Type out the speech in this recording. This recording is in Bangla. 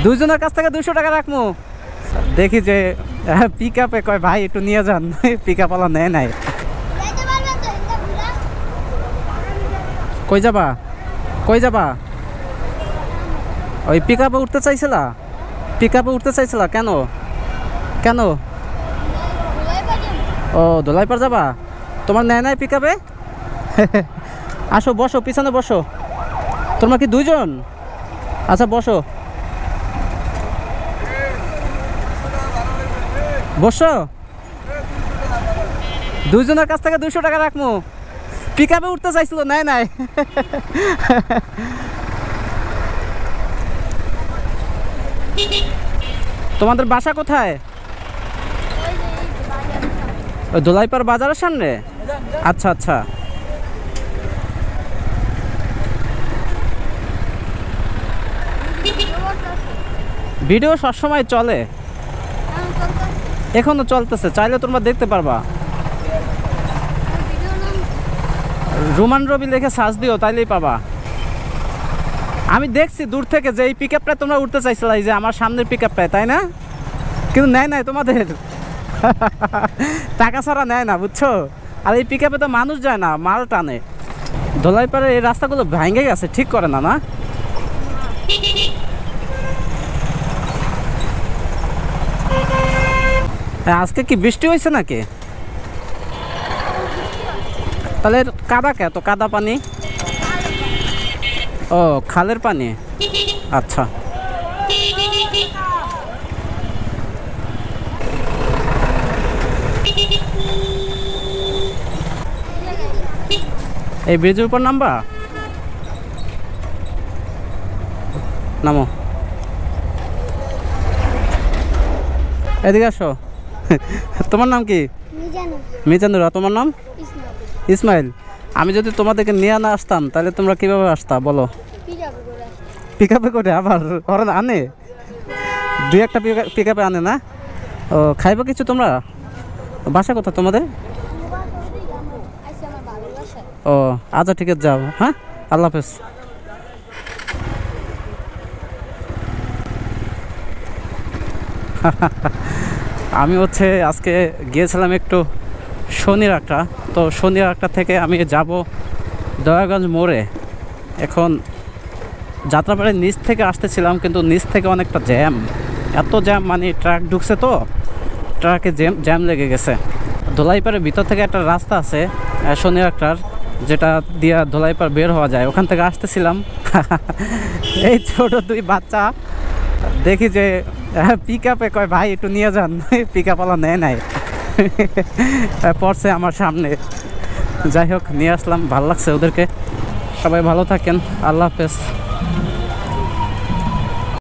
দুইজনের কাছ থেকে 200 টাকা রাখবো। দেখি যে পিক আপে কয় ভাই একটু নিয়ে যান, পিক আপ ওলা নেয় নাই। কই যাবা কই যাবা? ওই পিক আপে উঠতে চাইছিলা? পিক আপে উঠতে চাইছিলা কেন কেন? ও ধোলাইপাড় যাবা? তোমার নেয় নাই পিক আপে? আসো বসো, পিছনে বসো। তোমরা কি দুইজন? আচ্ছা বসো বসো। দুইজনের কাছ থেকে 200 টাকা রাখবো। পিক আপে উঠতে চাইছিল, নেয় নাই। তোমাদের বাসা কোথায়? ওই ধোলাইপাড় বাজারের সামনে? আচ্ছা আচ্ছা। ভিডিও সবসময় চলে, এখনো চলতেছে, চাইলে তোমরা দেখতে পারবা। রোমান রবি লিখে সার্চ দিও, তাইলেই পাবা। আমি দেখছি দূর থেকে যে এই পিক আপটায় তোমরা উঠতে চাইছিলা, এই যে আমার সামনের পিক আপটায়, তাই না? কিন্তু নেয় নাই তোমাদের। টাকা ছাড়া নেয় না, বুঝছো? আর এই পিক আপে তো মানুষ যায় না, মাল টানে। ধোলাইপাড়ের এই রাস্তাগুলো ভেঙে গেছে, ঠিক করে না। না আজকে কি বৃষ্টি হয়েছে নাকি? তাহলে কাদা কে? তো কাদা পানি? ও খালের পানি, আচ্ছা। এই ব্রিজের উপর নামবা? নামো, এদিকে আসো। তোমার নাম কি? মিজানুর। তোমার নাম? ইসমাইল। আমি যদি তোমাদেরকে নিয়ে না আসতাম তাহলে তোমরা কিভাবে আসতা বলো? পিক আপে করে। আবার ওরা আনে, দুই একটা পিক আপে আনে না? ও খাইবো কিছু তোমরা? বাসা কোথা তোমাদের? ও আচ্ছা ঠিক আছে, যাও। হ্যাঁ, আল্লাহ হাফেজ। আমি আজকে গিয়েছিলাম একটু শনিরহাটা। তো শনিরহাটা থেকে আমি যাব দয়াগঞ্জ মোড়ে। এখন যাত্রাবাড়ির নিচ থেকে আসতেছিলাম, কিন্তু নিচ থেকে অনেকটা জ্যাম, এত জ্যাম, মানে ট্রাক ঢুকছে তো, ট্রাকে জ্যাম লেগে গেছে। ধোলাইপাড়ের ভিতর থেকে একটা রাস্তা আছে শনিরহাটার, যেটা দিয়া ধোলাইপাড় বের হওয়া যায়, ওখান থেকে আসতেছিলাম। এই ছোট দুই বাচ্চা দেখি যে পিক আপে কয় ভাই একটু নিয়ে যান, পিক আপ ওলা নেয় নাই। পড়ছে আমার সামনে। যাই হোক, নিয়ে আসলাম, ভালো লাগছে ওদেরকে। সবাই ভালো থাকেন, আল্লাহ হাফেজ।